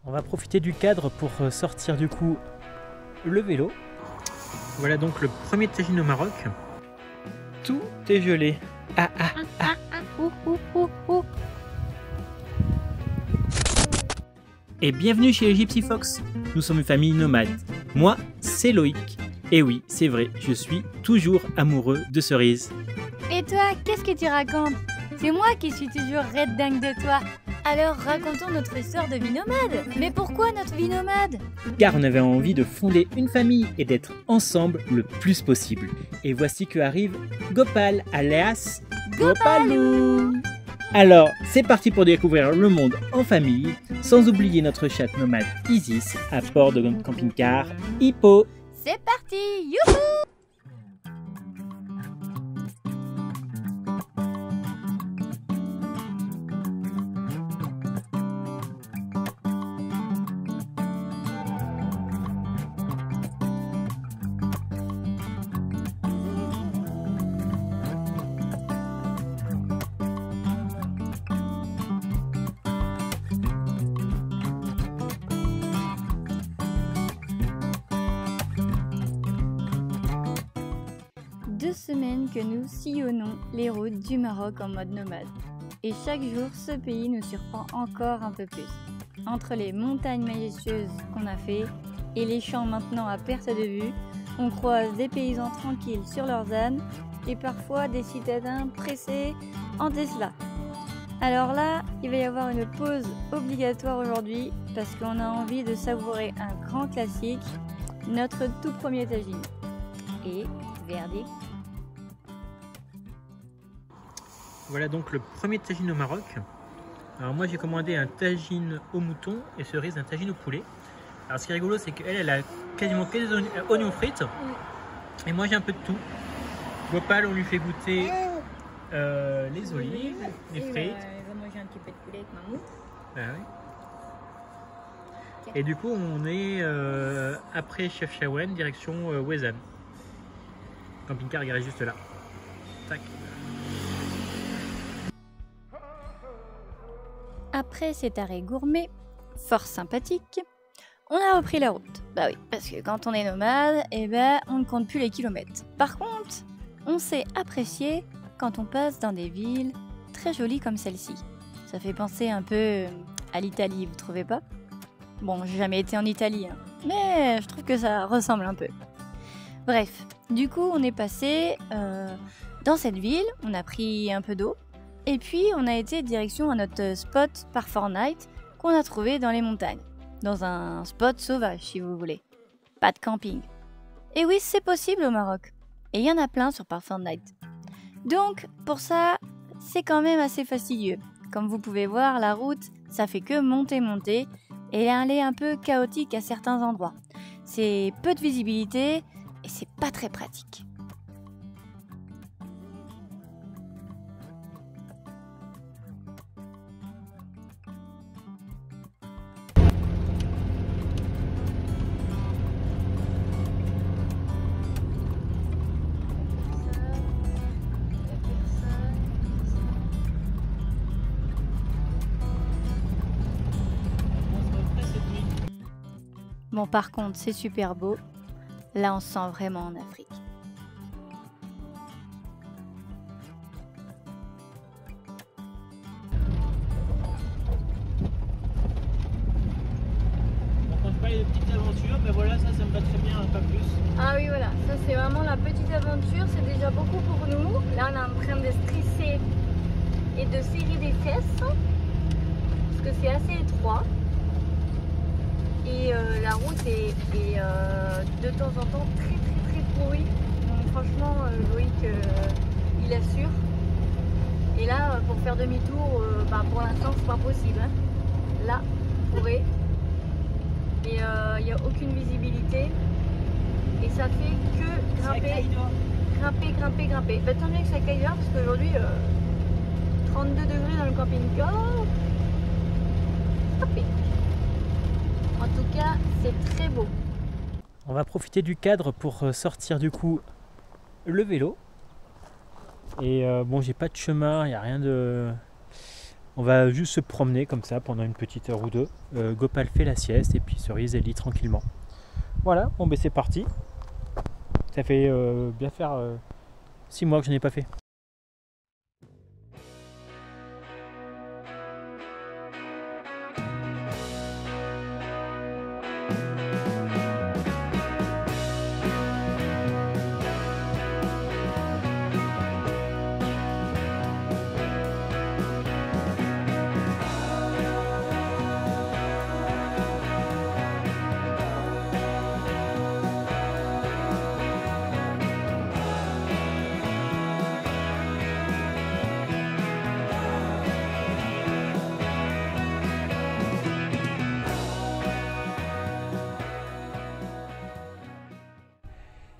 On va profiter du cadre pour sortir du coup le vélo. Voilà donc le premier tagine au Maroc. Tout est gelé. Et bienvenue chez les Gypsy Fox. Nous sommes une famille nomade. Moi, c'est Loïc. Et oui, c'est vrai, je suis toujours amoureux de cerises. Et toi, qu'est-ce que tu racontes? C'est moi qui suis toujours red dingue de toi. Alors racontons notre histoire de vie nomade. Mais pourquoi notre vie nomade? Car on avait envie de fonder une famille et d'être ensemble le plus possible. Et voici que arrive Gopal, alias Gopalou. Alors, c'est parti pour découvrir le monde en famille, sans oublier notre chatte nomade Isis à bord de notre camping-car Hippo. C'est parti, youhou! Deux semaines que nous sillonnons les routes du Maroc en mode nomade. Et chaque jour, ce pays nous surprend encore un peu plus. Entre les montagnes majestueuses qu'on a fait et les champs maintenant à perte de vue, on croise des paysans tranquilles sur leurs ânes et parfois des citadins pressés en Tesla. Alors là, il va y avoir une pause obligatoire aujourd'hui parce qu'on a envie de savourer un grand classique, notre tout premier tagine. Et verdict. Voilà donc le premier tagine au Maroc. Alors moi j'ai commandé un tagine au mouton et cerise un tagine au poulet. Alors ce qui est rigolo c'est qu'elle a quasiment que des oignons frites. Et moi j'ai un peu de tout. Gopal on lui fait goûter les olives, les frites. Il va manger un petit peu de poulet avec mammouth. Ah oui. Et du coup on est après Chef Chaouen direction Ouezane. Camping-car garé juste là. Tac. Après cet arrêt gourmet, fort sympathique, on a repris la route. Bah oui, parce que quand on est nomade, on ne compte plus les kilomètres. Par contre, on sait apprécier quand on passe dans des villes très jolies comme celle-ci. Ça fait penser un peu à l'Italie, vous trouvez pas? Bon, j'ai jamais été en Italie, hein, mais je trouve que ça ressemble un peu. Bref, du coup, on est passé dans cette ville, on a pris un peu d'eau. Et puis, on a été direction à notre spot par Fortnite qu'on a trouvé dans les montagnes. Dans un spot sauvage, si vous voulez. Pas de camping. Et oui, c'est possible au Maroc. Et il y en a plein sur Fortnite. Donc, pour ça, c'est quand même assez fastidieux. Comme vous pouvez voir, la route, ça fait que monter. Et elle est un peu chaotique à certains endroits. C'est peu de visibilité et c'est pas très pratique. Bon, par contre, c'est super beau. Là, on se sent vraiment en Afrique. Donc on se parle de petites aventures, mais voilà, ça me va très bien, pas plus. Ah oui, voilà, ça c'est vraiment la petite aventure, c'est déjà beaucoup pour nous. Là, on est en train de stresser et de serrer des fesses, parce que c'est assez étroit. Et la route est de temps en temps très pourrie. Donc franchement, Loïc, il assure. Et là, pour faire demi-tour, pour l'instant, c'est pas possible. Hein. Là, on pourrait. Et il n'y a aucune visibilité. Et ça fait que grimper. Bah, tant mieux que ça caille là, parce qu'aujourd'hui, 32 degrés dans le camping-car. En tout cas, c'est très beau. On va profiter du cadre pour sortir du coup le vélo. Et bon, j'ai pas de chemin, il n'y a rien de On va juste se promener comme ça pendant une petite heure ou deux. Gopal fait la sieste et puis Cerise elle lit tranquillement. Voilà, bon ben c'est parti. Ça fait bien faire 6 mois que je n'ai pas fait.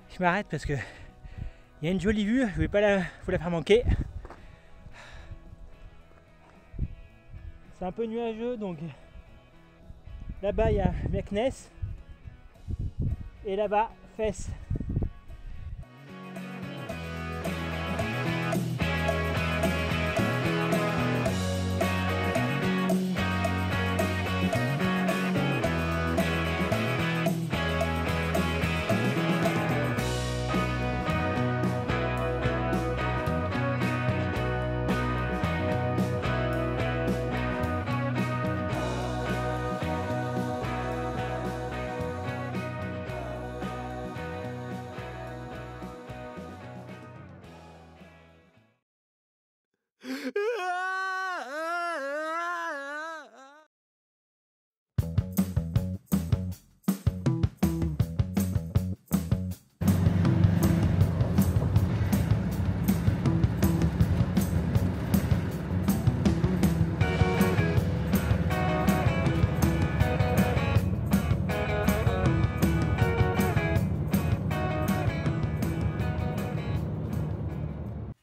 Je m'arrête parce que il y a une jolie vue, je ne vais pas vous la faire manquer. C'est un peu nuageux donc là-bas il y a Meknes et là-bas Fès.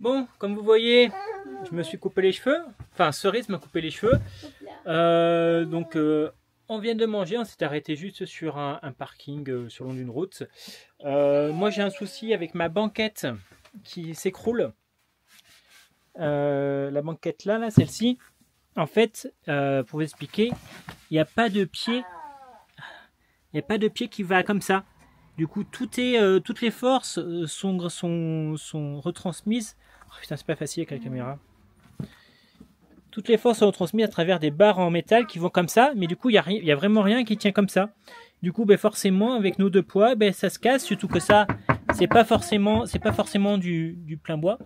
Bon, comme vous voyez, je me suis coupé les cheveux. Enfin, Cerise m'a coupé les cheveux. Donc, on vient de manger. On s'est arrêté juste sur un parking sur le long d'une route. Moi, j'ai un souci avec ma banquette qui s'écroule. La banquette là, celle-ci. En fait, pour vous expliquer, il n'y a pas de pied. Il n'y a pas de pied qui va comme ça. Du coup, toutes les forces sont retransmises. Oh, putain, c'est pas facile avec la caméra. Toutes les forces sont retransmises à travers des barres en métal qui vont comme ça, mais du coup, il y a vraiment rien qui tient comme ça. Du coup, ben, forcément, avec nos deux poids, ben, ça se casse, surtout que ça, c'est pas forcément du plein bois.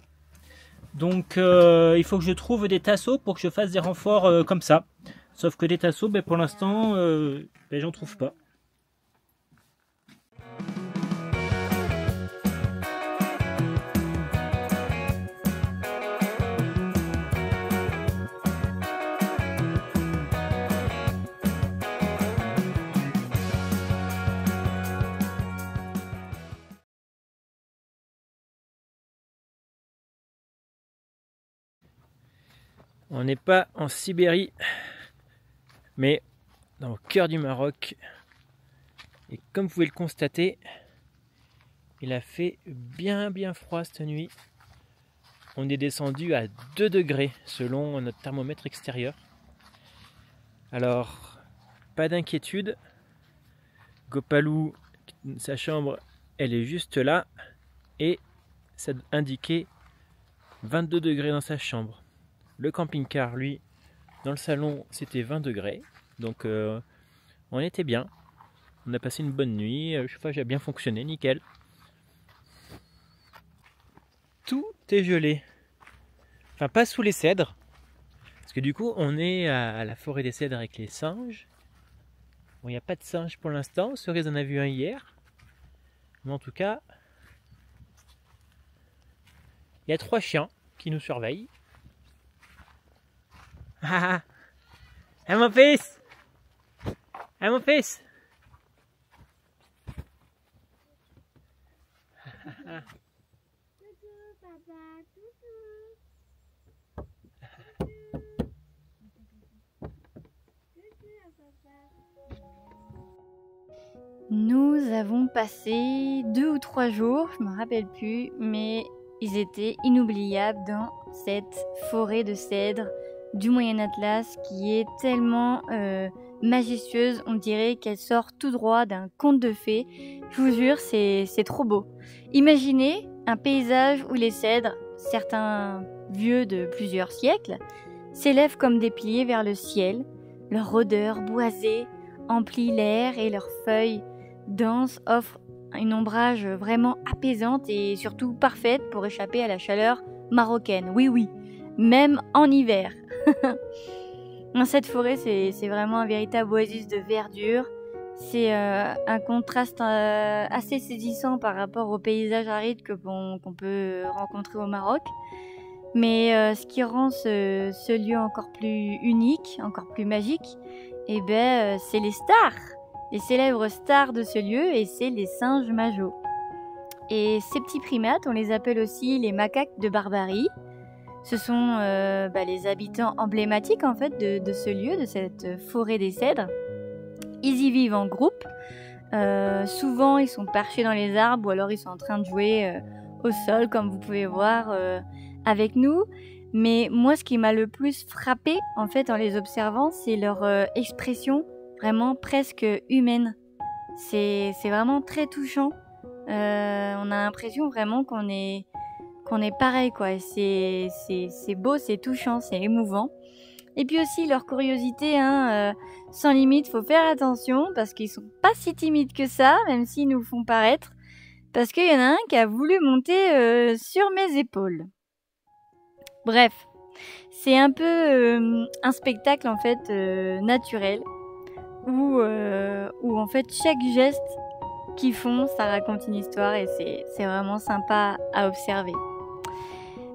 Donc, il faut que je trouve des tasseaux pour que je fasse des renforts comme ça. Sauf que des tasseaux, ben, pour l'instant, ben, j'en trouve pas. On n'est pas en Sibérie, mais dans le cœur du Maroc. Et comme vous pouvez le constater, il a fait bien froid cette nuit. On est descendu à 2 degrés selon notre thermomètre extérieur. Alors, pas d'inquiétude. Gopalou, sa chambre, elle est juste là. Et ça indiquait 22 degrés dans sa chambre. Le camping-car, lui, dans le salon, c'était 20 degrés. Donc, on était bien. On a passé une bonne nuit. Le chauffage a bien fonctionné, nickel. Tout est gelé. Enfin, pas sous les cèdres. Parce que du coup, on est à la forêt des cèdres avec les singes. Bon, il n'y a pas de singes pour l'instant. Cerise en a vu un hier. Mais en tout cas, il y a 3 chiens qui nous surveillent. Ah, mon fils! Ah, mon fils! Nous avons passé 2 ou 3 jours, je me rappelle plus, mais ils étaient inoubliables dans cette forêt de cèdres du Moyen Atlas qui est tellement majestueuse, on dirait qu'elle sort tout droit d'un conte de fées. Je vous jure, c'est trop beau. Imaginez un paysage où les cèdres, certains vieux de plusieurs siècles, s'élèvent comme des piliers vers le ciel. Leur odeur boisée emplit l'air et leurs feuilles denses offrent une ombrage vraiment apaisante et surtout parfaite pour échapper à la chaleur marocaine. Oui, oui, même en hiver. Dans cette forêt, c'est vraiment un véritable oasis de verdure. C'est un contraste assez saisissant par rapport aux paysages arides qu'on peut rencontrer au Maroc. Mais ce qui rend ce lieu encore plus unique, encore plus magique, c'est les stars, les célèbres stars de ce lieu, et c'est les singes majots. Et ces petits primates, on les appelle aussi les macaques de Barbarie. Ce sont les habitants emblématiques en fait de ce lieu, de cette forêt des cèdres. Ils y vivent en groupe. Souvent, ils sont perchés dans les arbres ou alors ils sont en train de jouer au sol, comme vous pouvez voir avec nous. Mais moi, ce qui m'a le plus frappé en fait en les observant, c'est leur expression vraiment presque humaine. C'est vraiment très touchant. On a l'impression vraiment qu'on est pareil, quoi. C'est beau, c'est touchant, c'est émouvant. Et puis aussi leur curiosité, sans limite, faut faire attention parce qu'ils sont pas si timides que ça, même s'ils nous font paraître. Parce qu'il y en a un qui a voulu monter sur mes épaules. Bref, c'est un peu un spectacle en fait naturel où en fait chaque geste qu'ils font, ça raconte une histoire et c'est vraiment sympa à observer.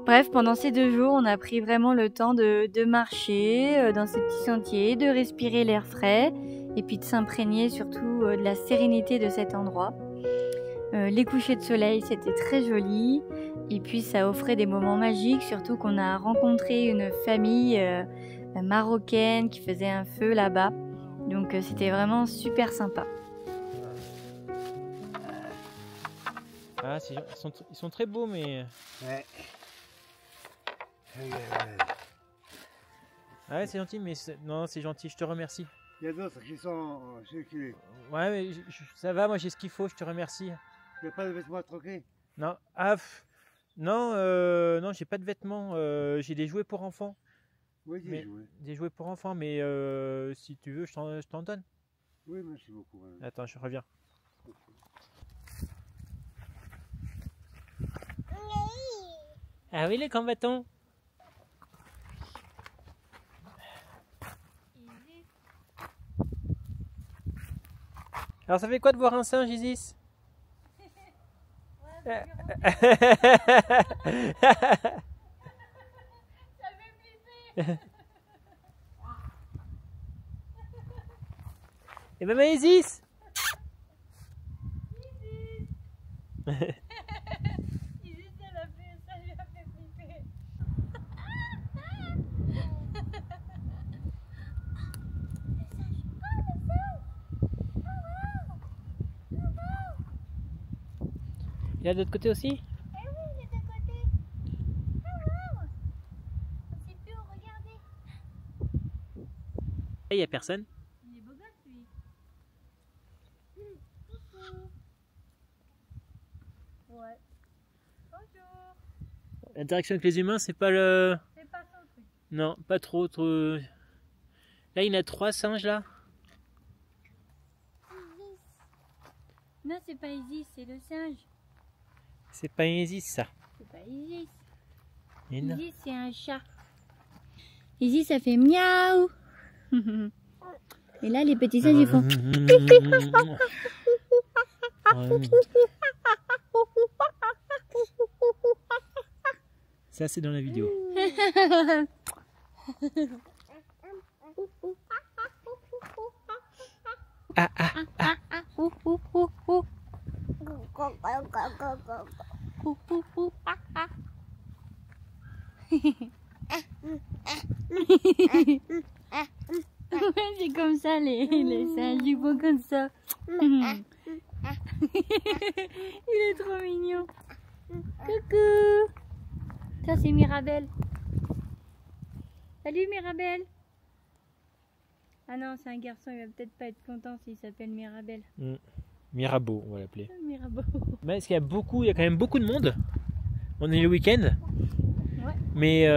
Bref, pendant ces 2 jours, on a pris vraiment le temps de marcher dans ces petits sentiers, de respirer l'air frais et puis de s'imprégner surtout de la sérénité de cet endroit. Les couchers de soleil, c'était très joli et puis ça offrait des moments magiques, surtout qu'on a rencontré une famille marocaine qui faisait un feu là-bas. Donc c'était vraiment super sympa. Ah, ils sont très beaux, mais... Ouais. Ah ouais, c'est gentil, mais non, c'est gentil, je te remercie. Il y a d'autres qui sont circulés. Ouais, mais ça va, moi j'ai ce qu'il faut, je te remercie. Il n'y a pas de vêtements à troquer? Non, non, non, j'ai pas de vêtements, j'ai des jouets pour enfants. Oui, des jouets. Des jouets pour enfants, mais si tu veux, je t'en donne. Oui, merci beaucoup. Attends, je reviens. Ah oui, les combattants. Alors ça fait quoi de voir un singe, Isis? Ça fait flipper. Et ben Isis. Ça lui a fait flipper. Il y a de l'autre côté aussi? Eh oui, il est de côté. Ah wow. On sait plus où regarder. Il n'y a personne. Il est beau gosse lui. Ouais. Bonjour. L'interaction avec les humains, c'est pas le... C'est pas son truc. Non, pas trop. Là, il y en a 3 singes là. Non, c'est pas Isis, c'est le singe. C'est pas Isis ça. C'est pas Isis. Et non. Isis, c'est un chat. Isis, ça fait miaou. Et là, les petits singes, ils font... Ça, c'est dans la vidéo. Ah, ah, ah. C'est comme ça, les singes, ils font comme ça. Il est trop mignon. Coucou. Ça, c'est Mirabelle. Salut Mirabel. Ah non, c'est un garçon, il va peut-être pas être content s'il s'appelle Mirabel. Mirabeau, on va l'appeler. Mirabeau. Parce qu'il y a quand même beaucoup de monde. On est le week-end. Ouais. Mais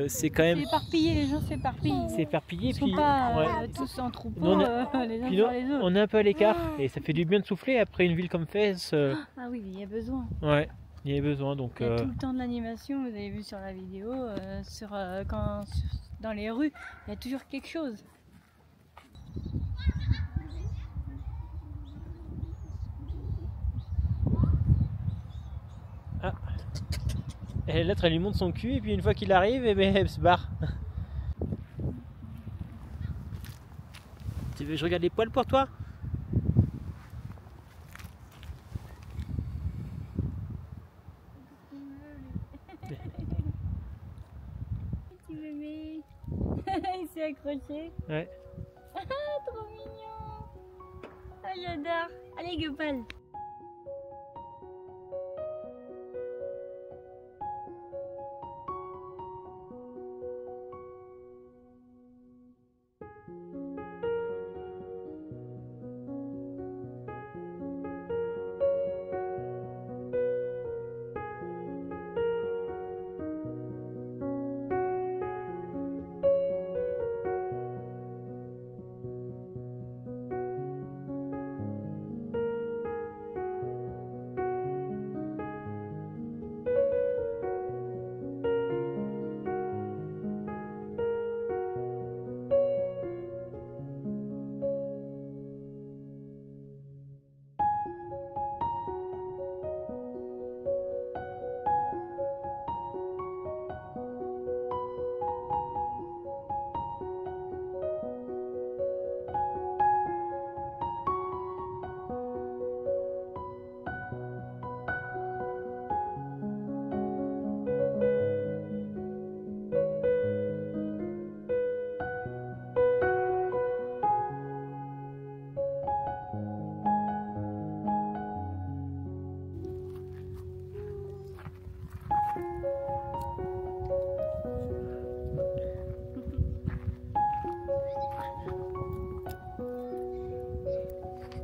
c'est quand même. C'est éparpillé, les gens s'éparpillent. C'est éparpillé. Ils sont Puis, pas ouais. tous en troupeau, Nous, les uns Puis sur les autres. on est un peu à l'écart et ça fait du bien de souffler après une ville comme Fès. Ah oui, il y a besoin. Ouais, il y avait besoin donc. Il y a tout le temps de l'animation, vous avez vu sur la vidéo, dans les rues, il y a toujours quelque chose. Et l'autre elle lui monte son cul et puis une fois qu'il arrive, eh ben, elle se barre. Tu veux que je regarde les poils pour toi? Petit bébé. Il s'est accroché. Ouais. Ah, trop mignon. Ah, j'adore. Allez, Gopal.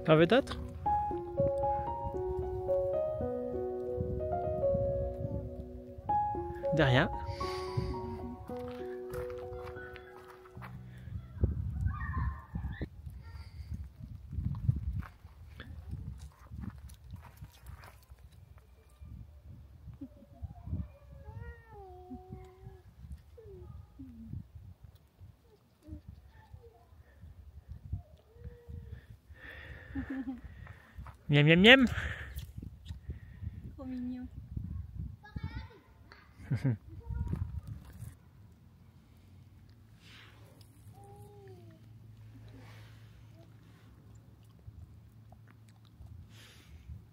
T'en veux d'autres? De rien. Miam miam miam. Trop mignon.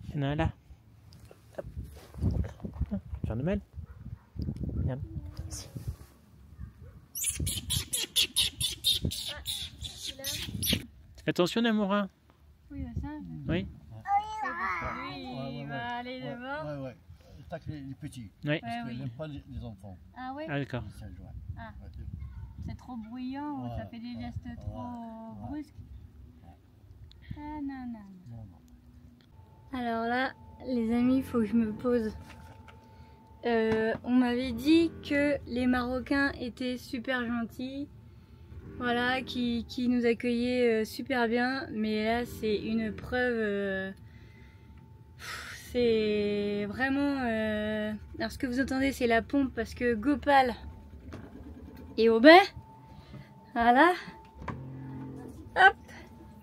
Il y en a un là. Hop. Faire de mal. Regarde. Ici. Fais attention, Namora. Oui, le singe. Oui. Lui, il va aller devant. Ouais. Tac les petits. Oui. Parce oui. qu'elle n'aime pas les enfants. Ah ouais, Ah, d'accord. Les singes, ouais. Ah. Ouais. c'est trop bruyant ou ça Ouais. fait des gestes trop Ouais. brusques. Ah non, non. Non, non. Alors là, les amis, il faut que je me pose. On m'avait dit que les Marocains étaient super gentils, voilà, qui nous accueillaient super bien, mais là c'est une preuve, c'est vraiment... Alors ce que vous entendez c'est la pompe parce que Gopal est au bain, voilà, hop,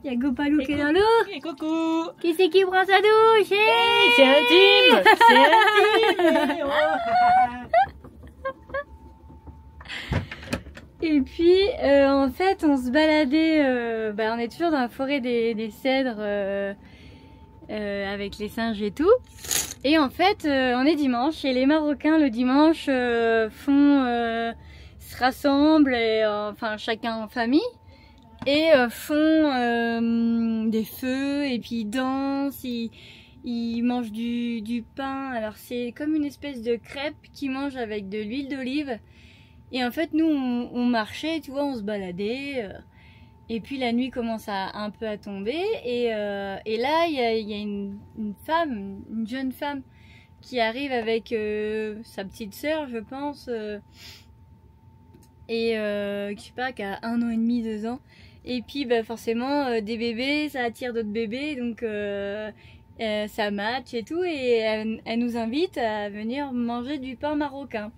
il y a Gopalou qui est dans l'eau. Et coucou. Qui c'est qui prend sa douche? C'est intime. C'est intime. Et puis en fait on se baladait, on est toujours dans la forêt des cèdres avec les singes et tout. Et en fait on est dimanche et les Marocains le dimanche se rassemblent, et, enfin chacun en famille. Et font des feux et puis ils dansent, ils mangent du pain. Alors c'est comme une espèce de crêpe qu'ils mangent avec de l'huile d'olive. Et en fait, nous, on marchait, tu vois, on se baladait. Et puis la nuit commence un peu à tomber. Et là, il y a une femme, une jeune femme, qui arrive avec sa petite sœur, je pense. Et je sais pas, qui a 1 an et demi, 2 ans. Et puis bah, forcément, des bébés, ça attire d'autres bébés. Donc ça match et tout. Et elle nous invite à venir manger du pain marocain.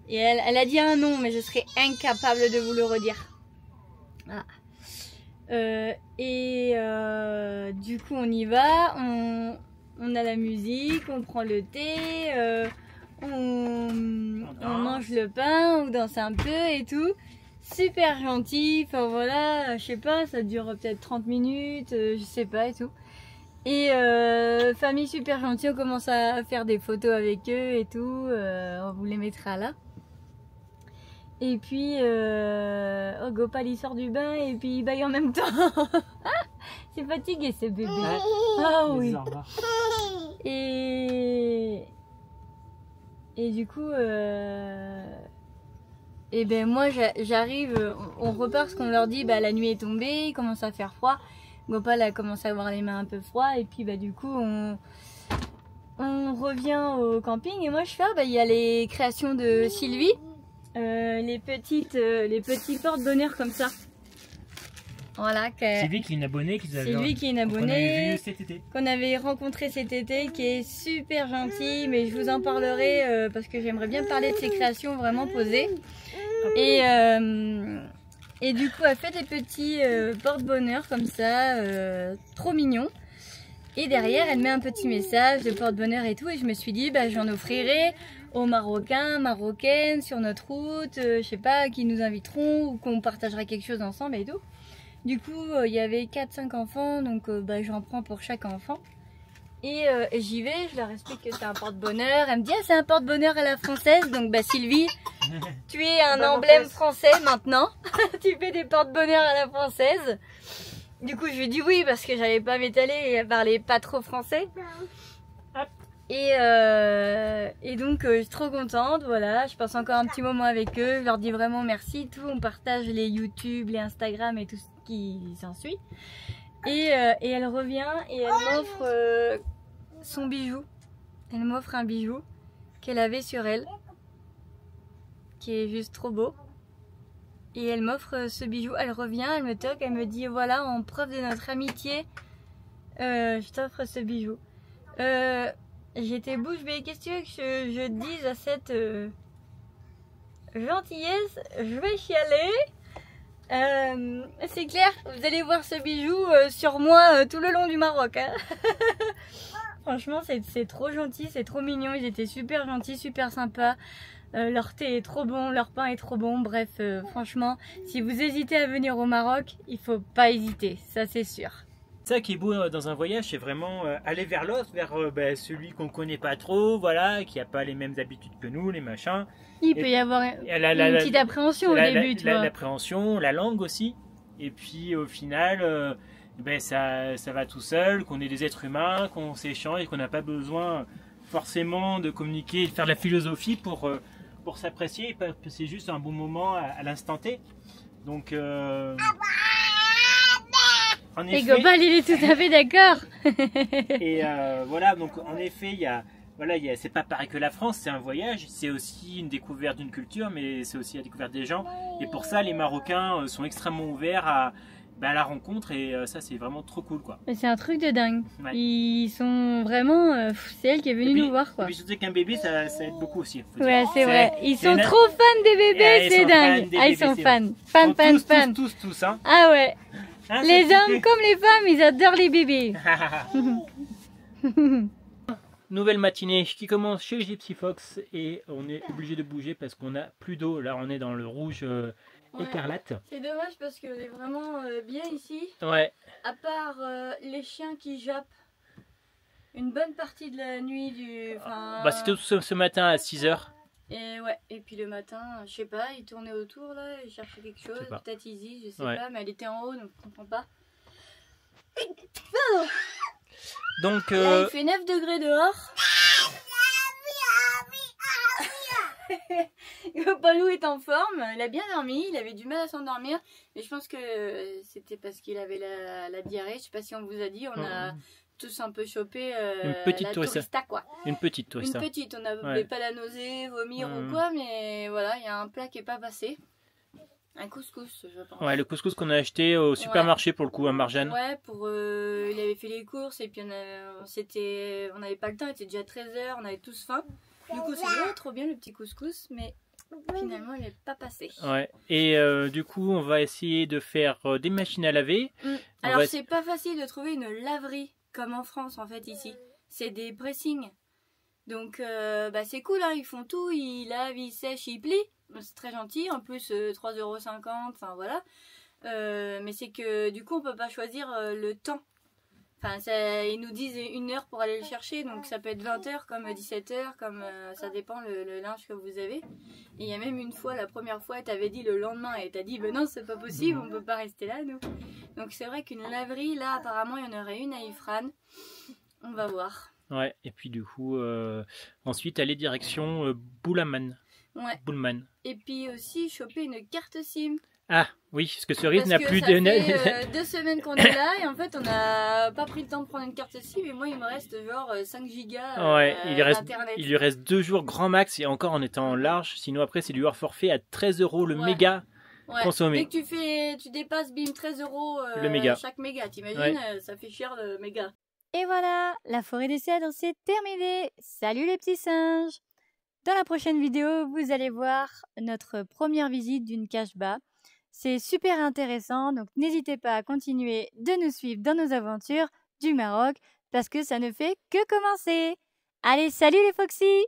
Et elle a dit un nom, mais je serais incapable de vous le redire. Ah. Du coup, on y va, on a la musique, on prend le thé, on mange le pain, on danse un peu et tout. Super gentil, enfin voilà, je sais pas, ça dure peut-être 30 minutes, je sais pas et tout. Et famille super gentille, on commence à faire des photos avec eux et tout, on vous les mettra là. Et puis, Gopal il sort du bain et puis il baille en même temps. C'est fatigué ce bébé. Ouais. Ah oui. Et du coup, et ben moi j'arrive, on repart parce qu'on leur dit bah la nuit est tombée, il commence à faire froid. Gopal a commencé à avoir les mains un peu froides et puis bah du coup on revient au camping et moi je fais bah il y a les créations de Sylvie. Les petits porte-bonheur comme ça. Voilà. Sylvie qui est une abonnée, qu'on avait rencontré cet été, qui est super gentille, mais je vous en parlerai parce que j'aimerais bien parler de ses créations vraiment posées. Et du coup, elle fait des petits porte-bonheur comme ça, trop mignons. Et derrière, elle met un petit message de porte-bonheur et tout. Et je me suis dit, bah, j'en offrirai aux Marocains, Marocaines sur notre route, je sais pas, qui nous inviteront ou qu'on partagera quelque chose ensemble et tout. Du coup, il y avait 4-5 enfants, donc bah, j'en prends pour chaque enfant. Et j'y vais, je leur explique que c'est un porte-bonheur. Elle me dit, ah, c'est un porte-bonheur à la française. Donc bah Sylvie, tu es un emblème français maintenant. Tu fais des porte-bonheur à la française. Du coup, je lui dis oui parce que j'allais pas m'étaler et parler pas trop français. Et donc je suis trop contente, voilà, je passe encore un petit moment avec eux, je leur dis vraiment merci, tout, on partage les YouTube, les Instagram et tout ce qui s'ensuit. Et elle revient et elle m'offre son bijou, elle m'offre un bijou qu'elle avait sur elle, qui est juste trop beau. Et elle m'offre ce bijou, elle revient, elle me toque, elle me dit voilà, en preuve de notre amitié, je t'offre ce bijou. J'étais bouche bée, qu'est-ce que tu veux que je dise à cette gentillesse? Je vais chialer. C'est clair, vous allez voir ce bijou sur moi tout le long du Maroc. Hein. Franchement, c'est trop gentil, c'est trop mignon. Ils étaient super gentils, super sympas. Leur thé est trop bon, leur pain est trop bon. Bref, franchement, si vous hésitez à venir au Maroc, il faut pas hésiter, ça c'est sûr. Ça qui est beau dans un voyage, c'est vraiment aller vers l'autre, vers celui qu'on connaît pas trop, voilà, qui a pas les mêmes habitudes que nous, les machins. Il peut y avoir une petite appréhension au début, tu vois. L'appréhension, la langue aussi. Et puis au final, ça va tout seul, qu'on est des êtres humains, qu'on s'échange et qu'on n'a pas besoin forcément de communiquer, de faire de la philosophie pour s'apprécier. C'est juste un bon moment à l'instant T. Donc... Et Gopal, il est tout à fait d'accord. Et voilà, donc en effet, c'est pas pareil que la France, c'est un voyage, c'est aussi une découverte d'une culture, mais c'est aussi la découverte des gens. Et pour ça, les Marocains sont extrêmement ouverts à la rencontre et ça, c'est vraiment trop cool, quoi. C'est un truc de dingue. Ouais. Ils sont vraiment, c'est elle qui est venue nous voir, quoi. Et puis surtout qu'un bébé, ça aide beaucoup aussi. Ouais, c'est vrai. Ils sont trop fans des bébés, c'est dingue. Ah, ils sont fans. Fans. Tous, hein. Ah ouais. Hein, les hommes comme les femmes, ils adorent les bébés. Nouvelle matinée qui commence chez Gypsy Fox et on est obligé de bouger parce qu'on n'a plus d'eau. Là, on est dans le rouge écarlate. C'est dommage parce qu'on est vraiment bien ici. Ouais. À part les chiens qui jappent une bonne partie de la nuit. C'était ce matin à 6 h. Et ouais, et puis le matin, je sais pas, il tournait autour là, il cherchait quelque chose, peut-être Izzy, je sais pas, mais elle était en haut donc je comprends pas. Donc là, il fait 9 degrés dehors. que Palou est en forme. Il a bien dormi, il avait du mal à s'endormir. Mais je pense que c'était parce qu'il avait la diarrhée. Je sais pas si on vous a dit, on a tous un peu chopé Une petite la tourista. quoi. Une petite tourista. Une petite, on n'avait Ouais. pas la nausée, vomir ou quoi, mais voilà, il y a un plat qui est pas passé. Un couscous, je pense. Ouais, le couscous qu'on a acheté au supermarché pour le coup à Marjane. Ouais, il avait fait les courses et puis on n'avait pas le temps, il était déjà 13h, on avait tous faim. Du coup, c'est trop bien le petit couscous, mais finalement, il n'est pas passé. Ouais. Et du coup, on va essayer de faire des machines à laver. Alors, c'est pas facile de trouver une laverie comme en France en fait ici. C'est des pressings. Donc, c'est cool, hein, ils font tout, ils lavent, ils sèchent, ils plient. C'est très gentil, en plus 3,50 €, enfin voilà. Mais c'est que du coup on peut pas choisir le temps. Enfin, ils nous disent 1 heure pour aller le chercher, donc ça peut être 20 h comme 17 h, comme ça dépend le linge que vous avez. Et il y a même une fois, la première fois, t'avais dit le lendemain et t'as dit non c'est pas possible, on peut pas rester là nous. Donc c'est vrai qu'une laverie, là apparemment il y en aurait une à Ifrane. On va voir. Ouais, et puis du coup, ensuite aller direction Boulaman. Ouais. Boulman. Et puis aussi choper une carte SIM. Ah oui, parce que Cerise n'a plus ça de... fait 2 semaines qu'on est là et en fait on n'a pas pris le temps de prendre une carte SIM et moi il me reste genre 5 gigas Ouais, d'internet. il lui reste 2 jours grand max et encore en étant large, sinon après c'est du hors forfait à 13 € le méga consommé. Dès que tu dépasses bim 13 € le méga. chaque méga, t'imagines, ça fait cher le méga. Et voilà, la forêt des cèdres c'est terminé. Salut les petits singes. Dans la prochaine vidéo, vous allez voir notre première visite d'une Casbah. C'est super intéressant, donc n'hésitez pas à continuer de nous suivre dans nos aventures du Maroc parce que ça ne fait que commencer. Allez, salut les Foxy!